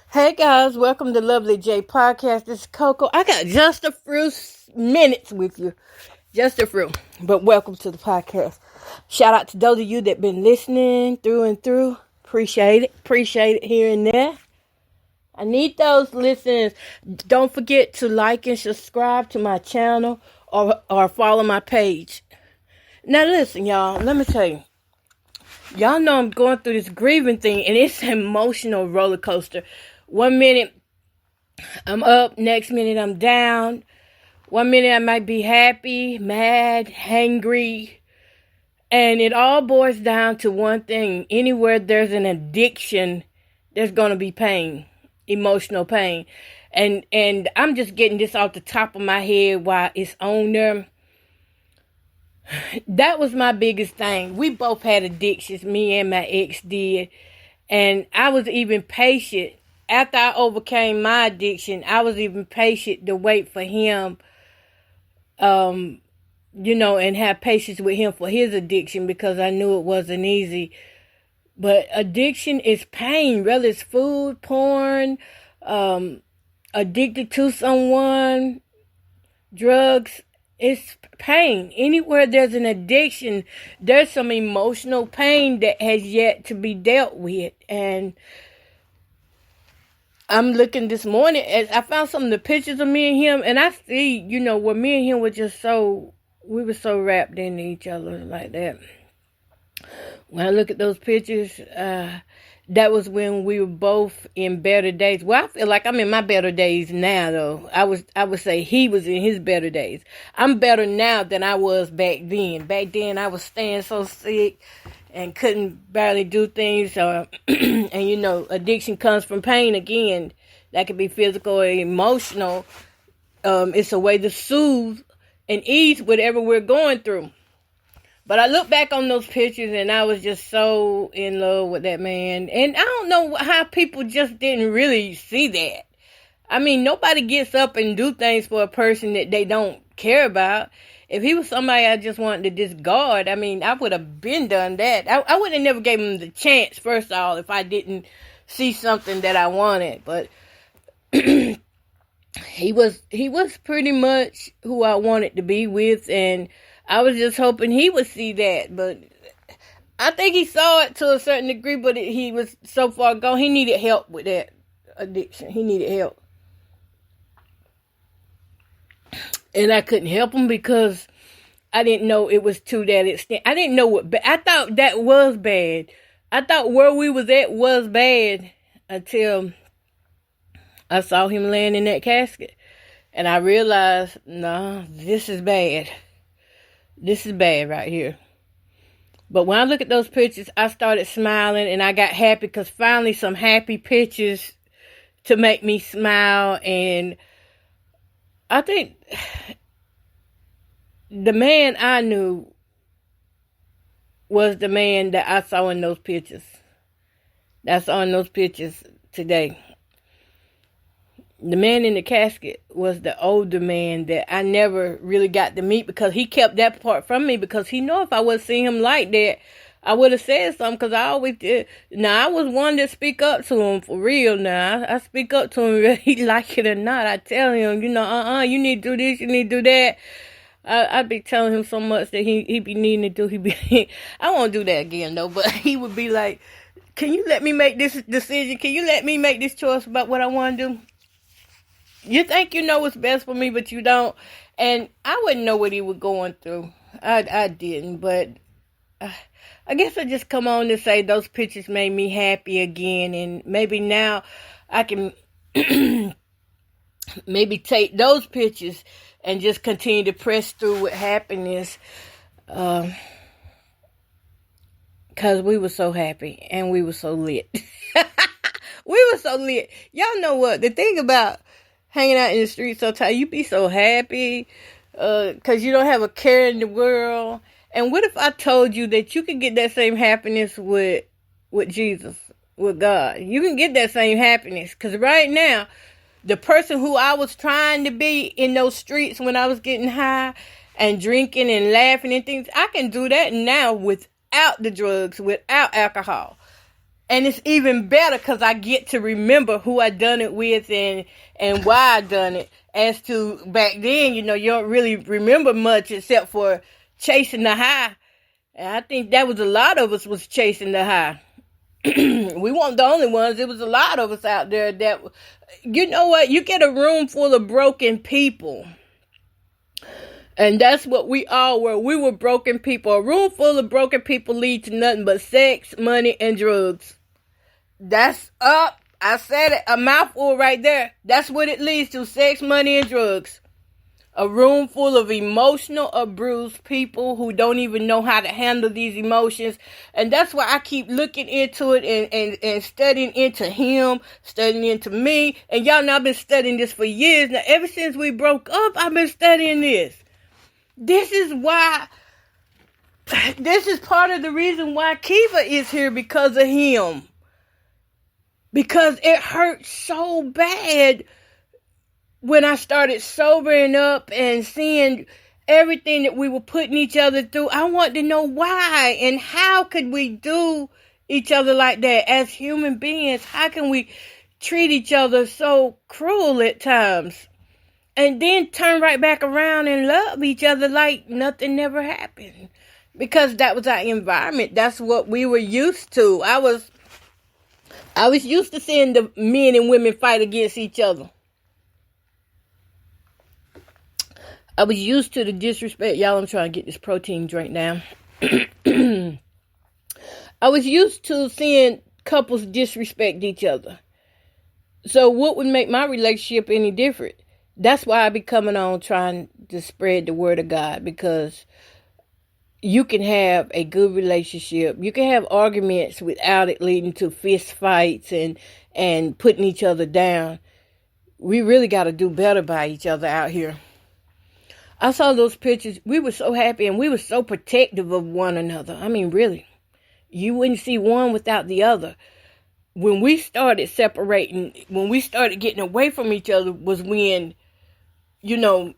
Hey guys, welcome to Lovely J Podcast. This is Coco. I got just a few minutes with you. Just a few. But welcome to the podcast. Shout out to those of you that been listening through and through. Appreciate it. Appreciate it here and there. I need those listeners. Don't forget to like and subscribe to my channel or follow my page. Now listen, y'all. Let me tell you. Y'all know I'm going through this grieving thing, and it's an emotional roller coaster. 1 minute I'm up, next minute I'm down. 1 minute I might be happy, mad, hangry. And it all boils down to one thing. Anywhere there's an addiction, there's going to be pain, emotional pain. And I'm just getting this off the top of my head while it's on there. That was my biggest thing. We both had addictions, me and my ex did. And I was even patient. After I overcame my addiction, I was even patient to wait for him, and have patience with him for his addiction because I knew it wasn't easy. But addiction is pain, whether it's food, porn, addicted to someone, drugs. It's pain. Anywhere there's an addiction, there's some emotional pain that has yet to be dealt with. And I'm looking this morning, as I found some of the pictures of me and him, and I see, where me and him were just we were so wrapped into each other like that. When I look at those pictures, that was when we were both in better days. Well, I feel like I'm in my better days now, though. I would say he was in his better days. I'm better now than I was back then. Back then, I was staying so sick and couldn't barely do things. And, addiction comes from pain again. That could be physical or emotional. It's a way to soothe and ease whatever we're going through. But I look back on those pictures and I was just so in love with that man. And I don't know how people just didn't really see that. I mean, nobody gets up and do things for a person that they don't care about. If he was somebody I just wanted to discard, I mean, I would have been done that. I would have never gave him the chance, first of all, if I didn't see something that I wanted. But he was pretty much who I wanted to be with, and I was just hoping he would see that, but I think he saw it to a certain degree, but he was so far gone. He needed help with that addiction. He needed help. And I couldn't help him because I didn't know it was to that extent. I didn't know I thought that was bad. I thought where we was at was bad until I saw him laying in that casket. And I realized, no, this is bad. This is bad right here. But when I look at those pictures, I started smiling and I got happy because finally some happy pictures to make me smile. And I think the man I knew was the man that I saw in those pictures. That's on those pictures today. The man in the casket was the older man that I never really got to meet because he kept that part from me because he knew if I would see him like that, I would have said something because I always did. Now, I was one to speak up to him for real now. I speak up to him whether he like it or not. I tell him, you need to do this, you need to do that. I'd be telling him so much that he be needing to do. I won't do that again, though, but he would be like, can you let me make this decision? Can you let me make this choice about what I want to do? You think you know what's best for me, but you don't. And I wouldn't know what he was going through. I didn't. But I guess I just come on to say those pictures made me happy again. And maybe now I can maybe take those pictures and just continue to press through with happiness. Because we were so happy and we were so lit. We were so lit. Y'all know what? The thing about hanging out in the streets sometimes, you be so happy because you don't have a care in the world. And what if I told you that you could get that same happiness with Jesus, with God? You can get that same happiness because right now, the person who I was trying to be in those streets when I was getting high and drinking and laughing and things, I can do that now without the drugs, without alcohol. And it's even better because I get to remember who I done it with and why I done it. As to back then, you don't really remember much except for chasing the high. And I think that was a lot of us was chasing the high. We weren't the only ones. There was a lot of us out there that, you know what? You get a room full of broken people. And that's what we all were. We were broken people. A room full of broken people lead to nothing but sex, money, and drugs. That's up. I said it. A mouthful right there. That's what it leads to. Sex, money, and drugs. A room full of emotional, abused people who don't even know how to handle these emotions. And that's why I keep looking into it and studying into him, studying into me. And y'all know I've been studying this for years. Now, ever since we broke up, I've been studying this. This is part of the reason why Kiva is here, because of him. Because it hurt so bad when I started sobering up and seeing everything that we were putting each other through. I wanted to know why and how could we do each other like that as human beings? How can we treat each other so cruel at times? And then turn right back around and love each other like nothing never happened. Because that was our environment. That's what we were used to. I was used to seeing the men and women fight against each other. I was used to the disrespect. Y'all, I'm trying to get this protein drink down. I was used to seeing couples disrespect each other. So what would make my relationship any different? That's why I be coming on trying to spread the word of God, because you can have a good relationship. You can have arguments without it leading to fist fights and putting each other down. We really got to do better by each other out here. I saw those pictures. We were so happy and we were so protective of one another. I mean, really. You wouldn't see one without the other. When we started separating, when we started getting away from each other was when, I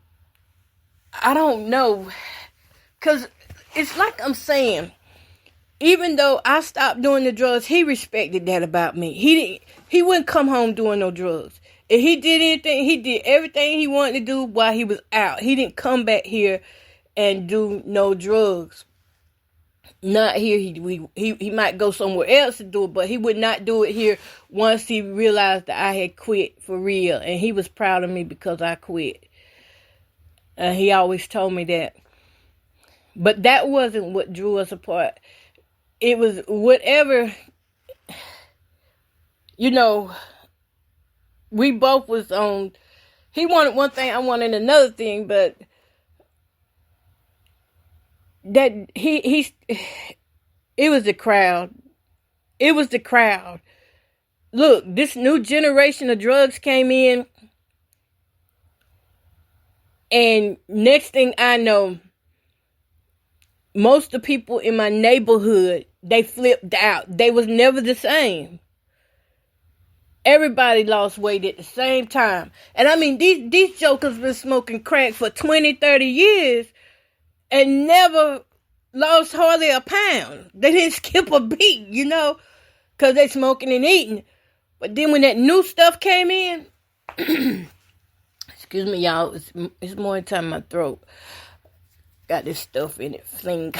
don't know. Because it's like I'm saying, even though I stopped doing the drugs, he respected that about me. He wouldn't come home doing no drugs. If he did anything, he did everything he wanted to do while he was out. He didn't come back here and do no drugs. Not here. He might go somewhere else to do it, but he would not do it here once he realized that I had quit for real. And he was proud of me because I quit. And he always told me that. But that wasn't what drew us apart. It was whatever, we both was on. He wanted one thing, I wanted another thing, but that it was the crowd. It was the crowd. Look, this new generation of drugs came in, and next thing I know, most of the people in my neighborhood, they flipped out. They was never the same. Everybody lost weight at the same time. And I mean, these jokers been smoking crack for 20, 30 years and never lost hardly a pound. They didn't skip a beat, because they smoking and eating. But then when that new stuff came in, excuse me, y'all, it's more time in my throat. Got this stuff in it. Fling.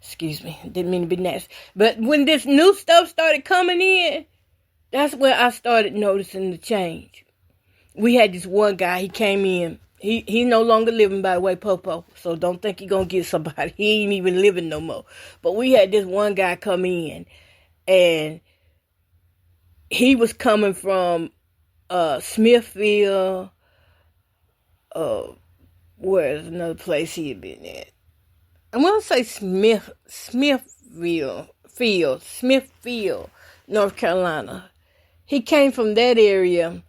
Excuse me. Didn't mean to be nasty. But when this new stuff started coming in, that's when I started noticing the change. We had this one guy, he came in. He no longer living, by the way, Popo. So don't think he gonna get somebody. He ain't even living no more. But we had this one guy come in. And he was coming from Smithfield. Where's another place he had been at? I want to say Smithfield, North Carolina. He came from that area,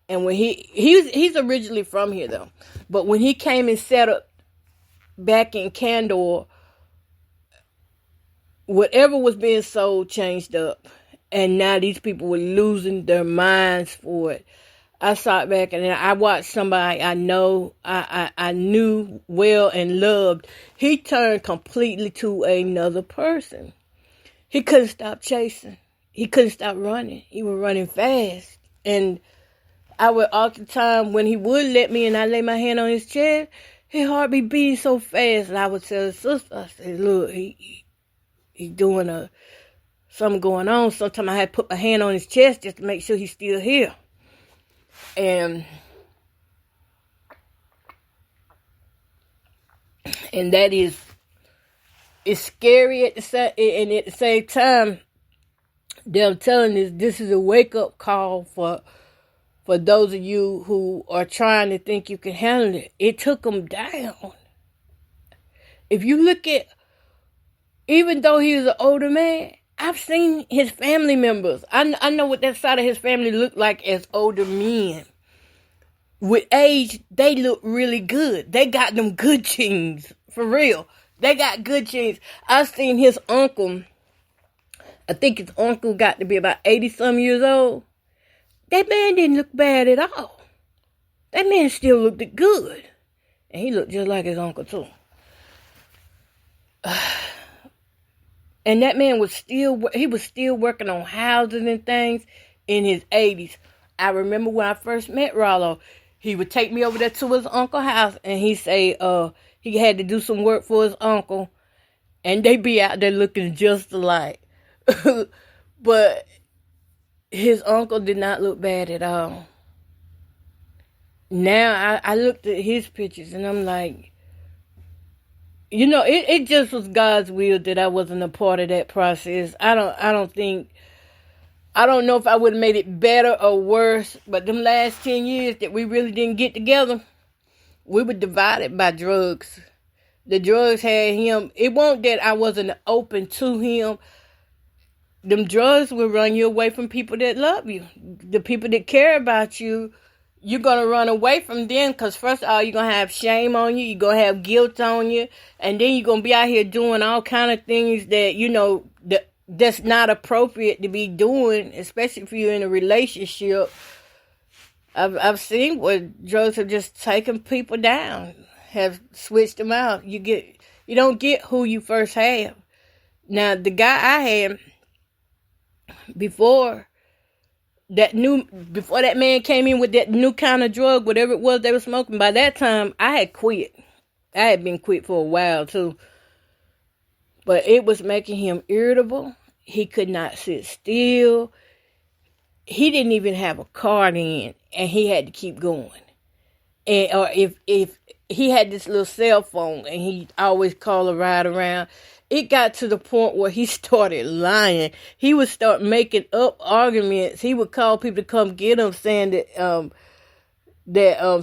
and when he's originally from here though, but when he came and set up back in Candor, whatever was being sold changed up, and now these people were losing their minds for it. I sat back and I watched somebody I know, I knew well and loved. He turned completely to another person. He couldn't stop chasing. he couldn't stop running. He was running fast. And I would all the time, when he would let me and I lay my hand on his chest, his heart be beating so fast. And I would tell his sister, I said, look, he doing something going on. Sometimes I had to put my hand on his chest just to make sure he's still here. And that is, it's scary at the same time. I'm telling this is a wake-up call for those of you who are trying to think you can handle it. It took him down. If you look at, even though he was an older man, I've seen his family members. I know what that side of his family looked like as older men. With age, they look really good. They got them good genes, for real. They got good genes. I've seen his uncle. I think his uncle got to be about 80-some years old. That man didn't look bad at all. That man still looked good. And he looked just like his uncle, too. And that man was still working on houses and things in his 80s. I remember when I first met Rollo, he would take me over there to his uncle's house, and he'd say he had to do some work for his uncle, and they be out there looking just alike. But his uncle did not look bad at all. Now I looked at his pictures and I'm like, it just was God's will that I wasn't a part of that process. I don't know if I would have made it better or worse, but them last 10 years that we really didn't get together, we were divided by drugs. The drugs had him. It wasn't that I wasn't open to him. Them drugs will run you away from people that love you. The people that care about you, you're going to run away from them because first of all, you're going to have shame on you. You're going to have guilt on you. And then you're going to be out here doing all kind of things that, that's not appropriate to be doing, especially if you're in a relationship. I've seen where drugs have just taken people down, have switched them out. You don't get who you first have. Now, the guy I had before that man came in with that new kind of drug, whatever it was they were smoking, by that time, I had quit. I had been quit for a while, too. But it was making him irritable. He could not sit still. He didn't even have a car then, and he had to keep going. Or if he had this little cell phone, and he always call a ride around, it got to the point where he started lying. He would start making up arguments. He would call people to come get him, saying that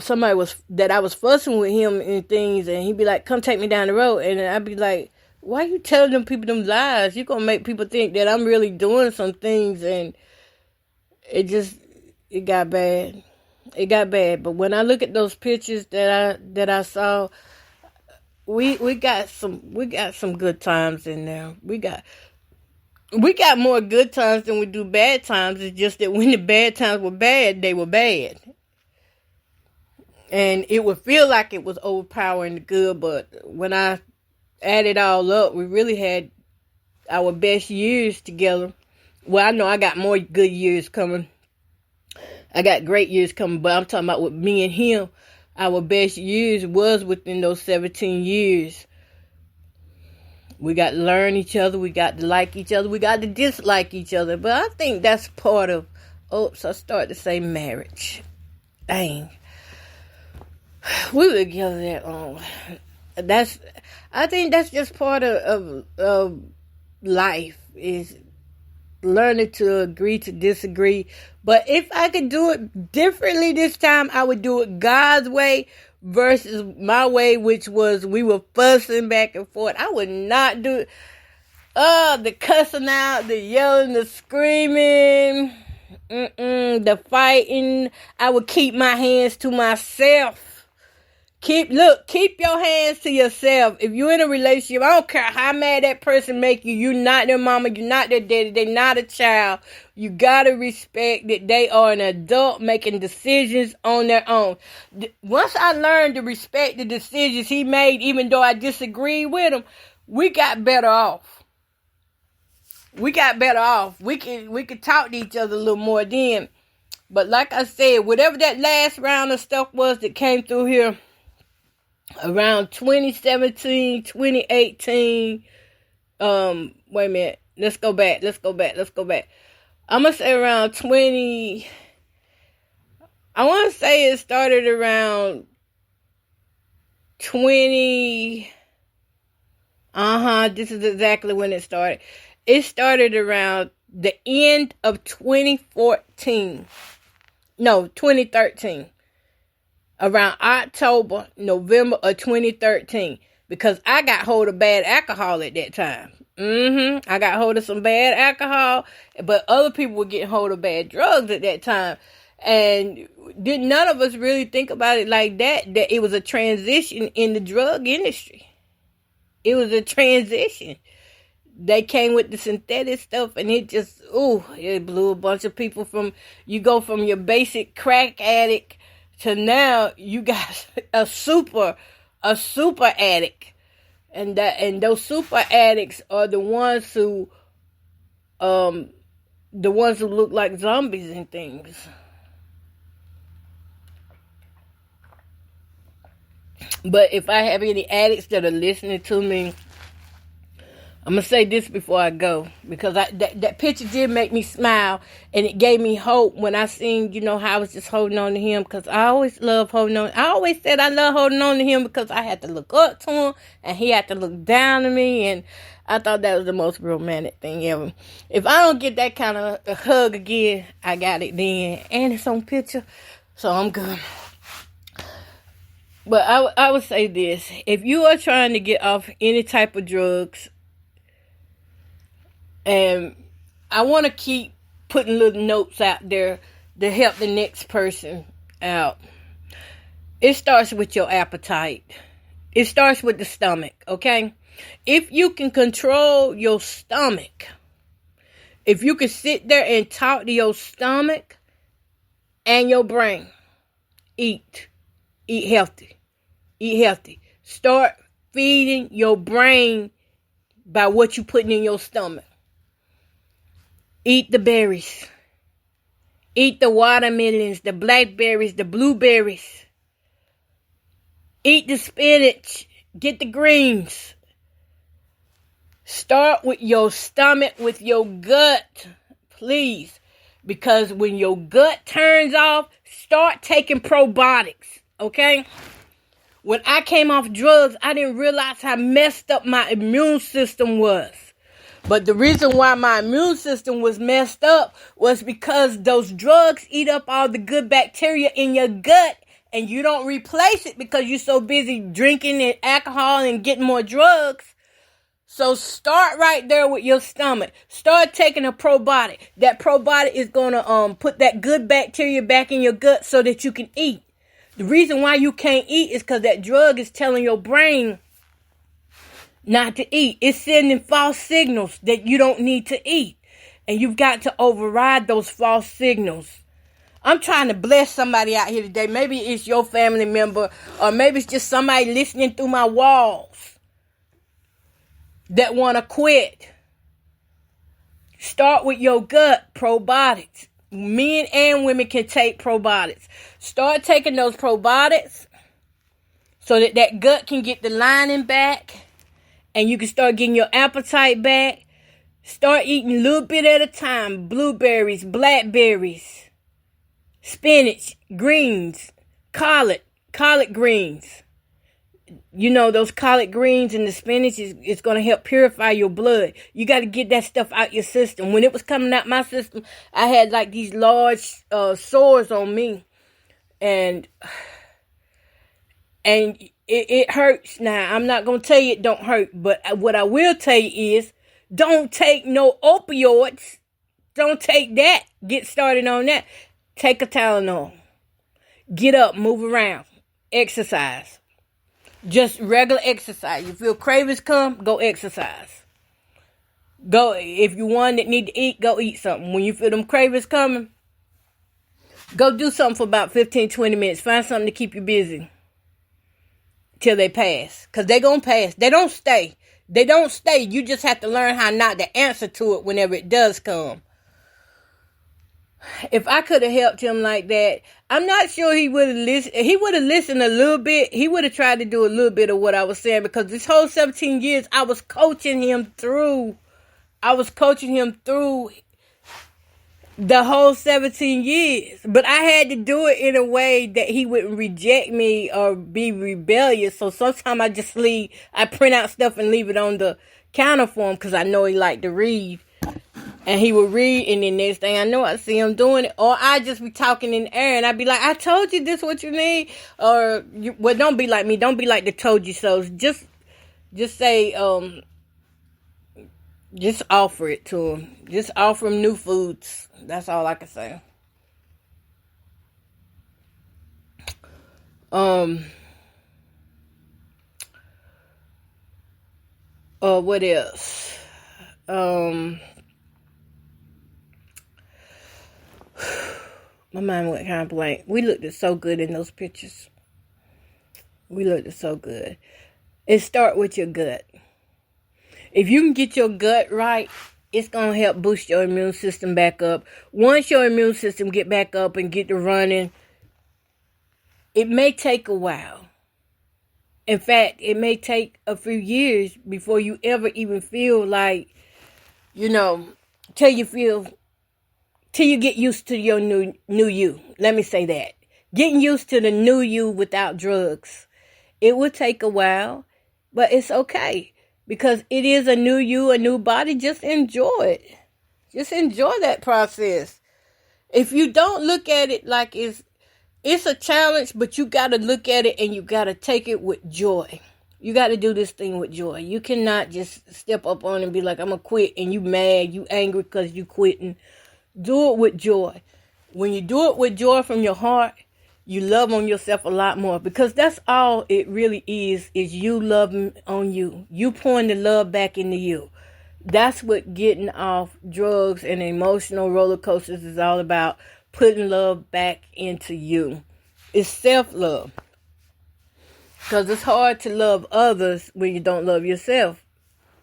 somebody that I was fussing with him and things, and he'd be like, "Come take me down the road," and I'd be like, "Why you telling them people them lies? You're gonna make people think that I'm really doing some things," and it got bad. It got bad. But when I look at those pictures that I saw, we got some good times in there. We got more good times than we do bad times. It's just that when the bad times were bad, they were bad. And it would feel like it was overpowering the good, but when I add it all up, we really had our best years together. Well, I know I got more good years coming. I got great years coming, but I'm talking about with me and him, our best years was within those 17 years. We got to learn each other. We got to like each other. We got to dislike each other. But I think that's part of, I started to say marriage. Dang. We were together that long. I think that's just part of life, is learning to agree to disagree. But if I could do it differently this time, I would do it God's way versus my way, which was we were fussing back and forth. I would not do it. The cussing out, the yelling, the screaming, the fighting. I would keep my hands to myself. Keep your hands to yourself. If you're in a relationship, I don't care how mad that person make you. You're not their mama. You're not their daddy. They're not a child. You gotta respect that they are an adult making decisions on their own. Once I learned to respect the decisions he made, even though I disagreed with him, we got better off. we got better off. We could talk to each other a little more then. But like I said, whatever that last round of stuff was that came through here around 2017, 2018, wait a minute. Let's go back. I'm going to say around 20, I want to say it started around 20, this is exactly when it started. It started around the end of 2013. Around October, November of 2013. Because I got hold of bad alcohol at that time. I got hold of some bad alcohol, but other people were getting hold of bad drugs at that time. And none of us really think about it like that it was a transition in the drug industry. It was a transition. They came with the synthetic stuff, and it just, it blew a bunch of people you go from your basic crack addict to now you got a super addict. And those super addicts are the ones who look like zombies and things. But if I have any addicts that are listening to me, I'm going to say this before I go, because that picture did make me smile, and it gave me hope when I seen, how I was just holding on to him, because I always love holding on. I always said I love holding on to him because I had to look up to him, and he had to look down to me, and I thought that was the most romantic thing ever. If I don't get that kind of a hug again, I got it then, and it's on picture, so I'm good. But I would say this: if you are trying to get off any type of drugs, and I want to keep putting little notes out there to help the next person out. It starts with your appetite. It starts with the stomach, okay? If you can control your stomach, if you can sit there and talk to your stomach and your brain, eat healthy. Start feeding your brain by what you're putting in your stomach. Eat the berries. Eat the watermelons, the blackberries, the blueberries. Eat the spinach. Get the greens. Start with your stomach, with your gut, please. Because when your gut turns off, start taking probiotics, okay? When I came off drugs, I didn't realize how messed up my immune system was. But the reason why my immune system was messed up was because those drugs eat up all the good bacteria in your gut, and you don't replace it because you're so busy drinking and alcohol and getting more drugs. So start right there with your stomach. Start taking a probiotic. That probiotic is going to put that good bacteria back in your gut so that you can eat. The reason why you can't eat is because that drug is telling your brain not to eat. It's sending false signals that you don't need to eat. And you've got to override those false signals. I'm trying to bless somebody out here today. Maybe it's your family member, or maybe it's just somebody listening through my walls that want to quit. Start with your gut probiotics. Men and women can take probiotics. Start taking those probiotics so that gut can get the lining back. And you can start getting your appetite back. Start eating a little bit at a time. Blueberries, blackberries, spinach, greens, collard greens. Those collard greens and the spinach is going to help purify your blood. You got to get that stuff out your system. When it was coming out my system, I had like these large sores on me. And it hurts. Now, I'm not going to tell you it don't hurt, but what I will tell you is don't take no opioids. Don't take that. Get started on that. Take a Tylenol. Get up, move around, exercise. Just regular exercise. You feel cravings come, go exercise. Go, if you one that need to eat, go eat something. When you feel them cravings coming, go do something for about 15, 20 minutes. Find something to keep you busy till they pass. Because they going to pass. They don't stay. They don't stay. You just have to learn how not to answer to it whenever it does come. If I could have helped him like that, I'm not sure he would have listened. He would have listened a little bit. He would have tried to do a little bit of what I was saying, because this whole 17 years, I was coaching him through the whole 17 years. But I had to do it in a way that he wouldn't reject me or be rebellious. So sometimes I print out stuff and leave it on the counter for him, because I know he liked to read. And he would read, and then next thing I know, I see him doing it. Or I just be talking in the air, and I'd be like, I told you this what you need. Or, well, don't be like me. Don't be like the told you so. Just say, just offer it to him. Just offer him new foods. That's all I can say. What else? My mind went kind of blank. We looked so good in those pictures. We looked so good. It starts with your gut. If you can get your gut right, it's going to help boost your immune system back up. Once your immune system get back up and get to running, it may take a while. In fact, it may take a few years before you ever even feel like, till you get used to your new you. Let me say that. Getting used to the new you without drugs. It will take a while, but it's okay. Because it is a new you, a new body. Just enjoy it. Just enjoy that process. If you don't look at it like it's a challenge, but you got to look at it and you got to take it with joy. You got to do this thing with joy. You cannot just step up on it and be like, I'm going to quit, and you mad, you angry because you quitting. Do it with joy. When you do it with joy from your heart, you love on yourself a lot more, because that's all it really is you loving on you. You pouring the love back into you. That's what getting off drugs and emotional roller coasters is all about, putting love back into you. It's self-love. Because it's hard to love others when you don't love yourself.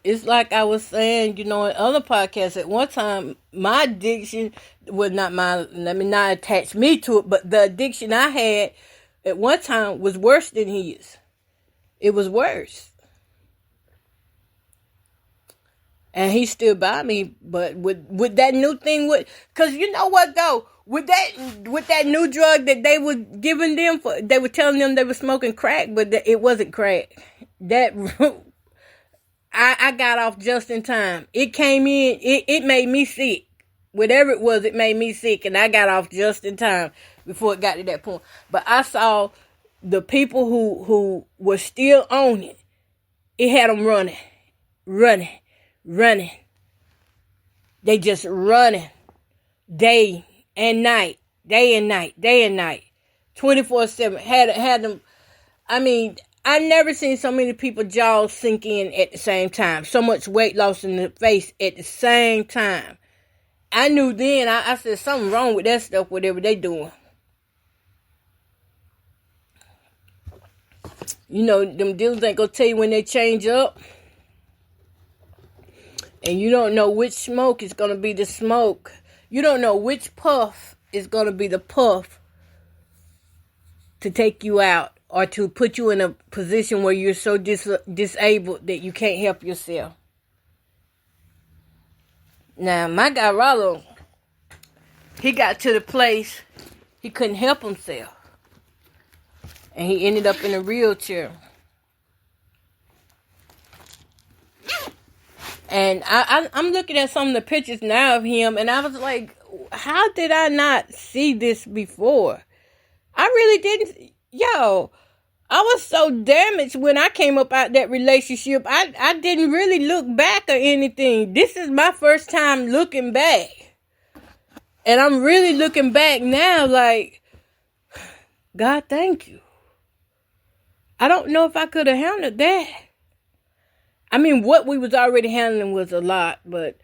It's like I was saying, in other podcasts, at one time, my addiction was not let me not attach me to it, but the addiction I had at one time was worse than his. It was worse. And he stood by me, but with that new thing, because you know what though? With that new drug that they were giving them, they were telling them they were smoking crack, but it wasn't crack. That I got off just in time. It came in, it made me sick. Whatever it was, it made me sick, and I got off just in time before it got to that point. But I saw the people who were still on it. It had them running. They just running day and night, 24/7. Had them. I mean, I never seen so many people jaws sink in at the same time. So much weight loss in the face at the same time. I knew then, I said something wrong with that stuff, whatever they doing. Them dealers ain't gonna tell you when they change up. And you don't know which smoke is gonna be the smoke. You don't know which puff is gonna be the puff to take you out, or to put you in a position where you're so disabled that you can't help yourself. Now, my guy Rollo, he got to the place he couldn't help himself. And he ended up in a wheelchair. And I'm looking at some of the pictures now of him, and I was like, how did I not see this before? I really didn't. I was so damaged when I came up out that relationship. I didn't really look back or anything. This is my first time looking back. And I'm really looking back now like, God, thank you. I don't know if I could have handled that. I mean, what we was already handling was a lot, but,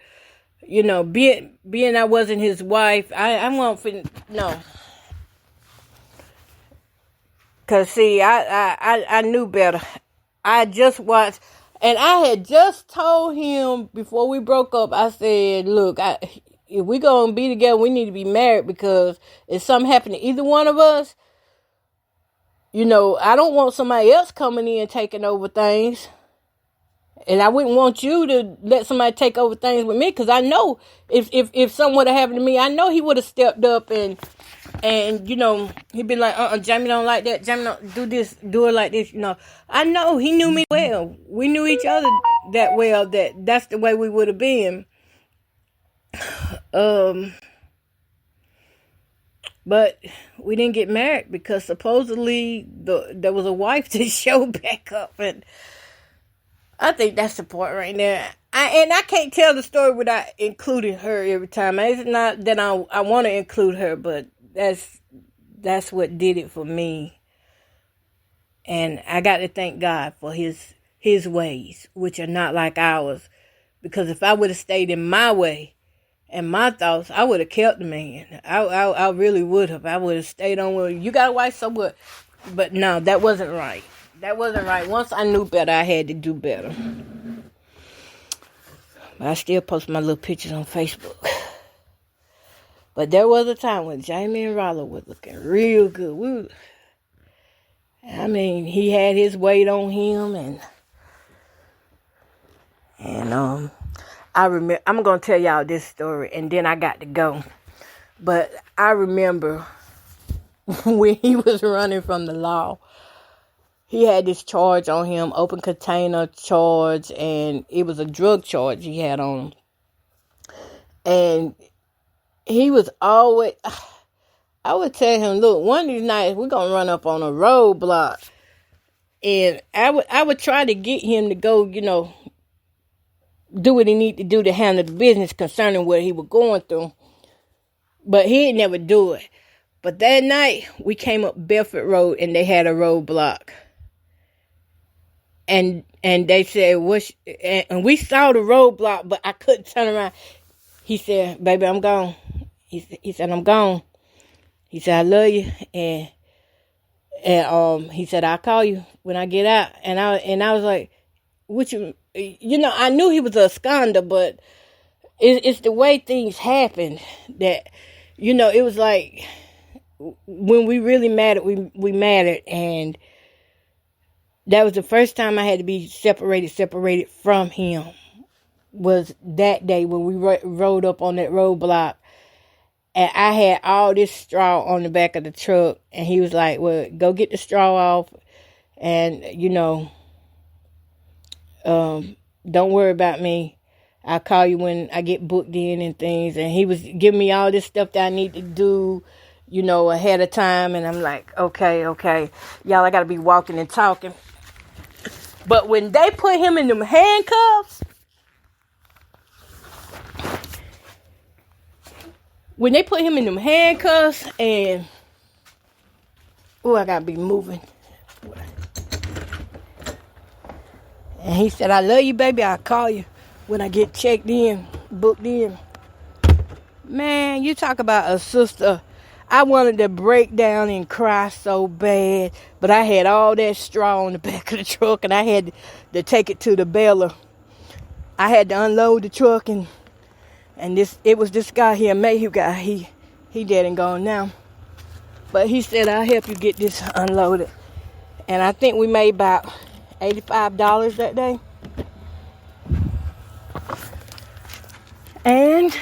being I wasn't his wife, I won't fit, no. Because, see, I knew better. I just watched, And I had just told him before we broke up, I said, look, if we going to be together, we need to be married, because if something happened to either one of us, I don't want somebody else coming in taking over things. And I wouldn't want you to let somebody take over things with me, because I know if something would have happened to me, I know he would have stepped up and he'd be like, Jamie don't like that. Jamie don't do this, do it like this. I know he knew me well. We knew each other that well that's the way we would have been. But we didn't get married because supposedly there was a wife that showed back up, and I think that's the part right there. I can't tell the story without including her every time. It's not that I want to include her, but that's what did it for me. And I got to thank God for his ways, which are not like ours. Because if I would have stayed in my way and my thoughts, I would have kept the man. I really would have. I would have stayed on, well, you got a wife, so what? But no, that wasn't right. That wasn't right. Once I knew better, I had to do better. But I still post my little pictures on Facebook. But there was a time when Jamie and Rollo was looking real good. He had his weight on him, and I remember. I'm gonna tell y'all this story, and then I got to go. But I remember when he was running from the law. He had this charge on him, open container charge, and it was a drug charge he had on him. And he was always, I would tell him, look, one of these nights we're going to run up on a roadblock. And I would try to get him to go, do what he need to do to handle the business concerning what he was going through. But he'd never do it. But that night, we came up Bedford Road, and they had a roadblock. And they said, and we saw the roadblock, but I couldn't turn around. He said, baby, I'm gone. He said, I'm gone. He said, I love you. And he said, I'll call you when I get out. And I was like, I knew he was a absconder, but it's the way things happened that, it was like, when we really mattered, we mattered. And that was the first time I had to be separated from him, was that day when we rode up on that roadblock. And I had all this straw on the back of the truck. And he was like, well, go get the straw off. And, don't worry about me. I'll call you when I get booked in and things. And he was giving me all this stuff that I need to do, ahead of time. And I'm like, okay. Y'all, I got to be walking and talking. But when they put him in them handcuffs, and, I got to be moving. And he said, I love you, baby. I'll call you when I get checked in, booked in. Man, you talk about a sister. I wanted to break down and cry so bad, but I had all that straw on the back of the truck, and I had to take it to the baler. I had to unload the truck, and it was this guy here, Mayhew guy. He dead and gone now, but he said, I'll help you get this unloaded. And I think we made about $85 that day. And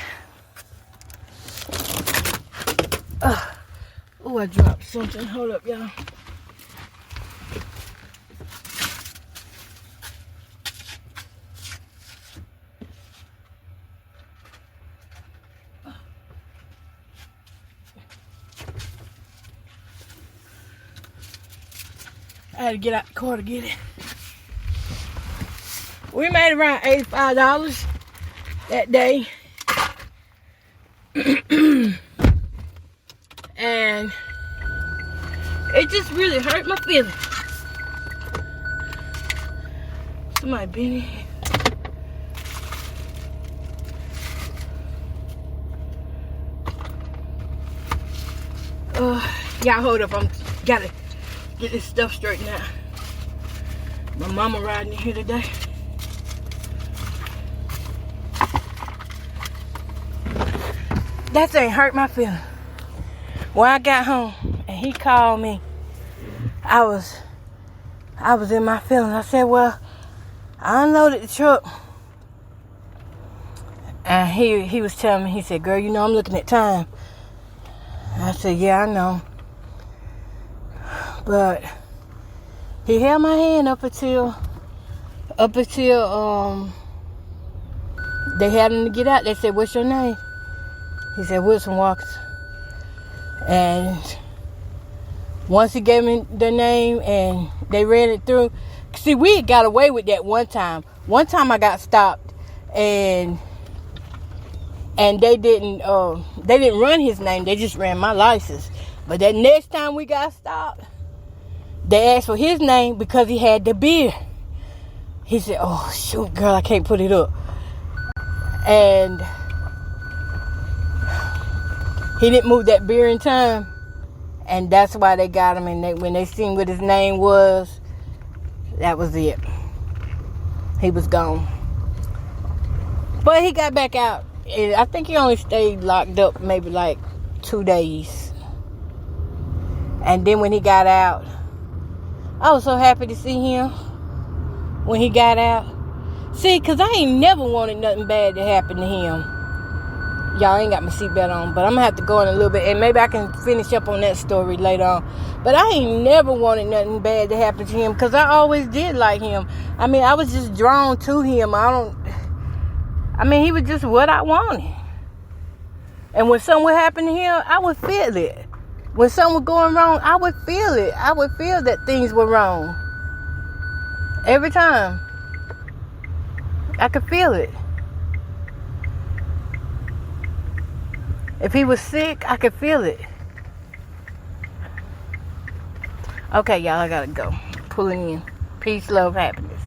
I dropped something. Hold up, y'all. I had to get out the car to get it. We made around $85 that day. And it just really hurt my feelings. Somebody been in here. Y'all hold up. I'm gotta get this stuff straightened out. My mama riding in here today. that thing hurt my feelings. When I got home and he called me, I was in my feelings. I said, well, I unloaded the truck. And he was telling me, he said, girl, you know I'm looking at time. I said, yeah, I know. But he held my hand up until they had him to get out. They said, what's your name? He said, Wilson Walkerson. And once he gave me the name and they read it through, see, we got away with that one time. One time I got stopped and they didn't run his name. They just ran my license. But that next time we got stopped, they asked for his name because he had the beer. He said, oh, shoot, girl, I can't put it up. And he didn't move that beer in time. And that's why they got him. And when they seen what his name was, that was it. He was gone. But he got back out. I think he only stayed locked up maybe like 2 days. And then when he got out, I was so happy to see him when he got out. See, because I ain't never wanted nothing bad to happen to him. Y'all ain't got my seatbelt on, but I'm going to have to go in a little bit, and maybe I can finish up on that story later on. But I ain't never wanted nothing bad to happen to him, because I always did like him. I mean, I was just drawn to him. He was just what I wanted. And when something would happen to him, I would feel it. When something was going wrong, I would feel it. I would feel that things were wrong. Every time. I could feel it. If he was sick, I could feel it. Okay, y'all, I gotta go. Pulling in. Peace, love, happiness.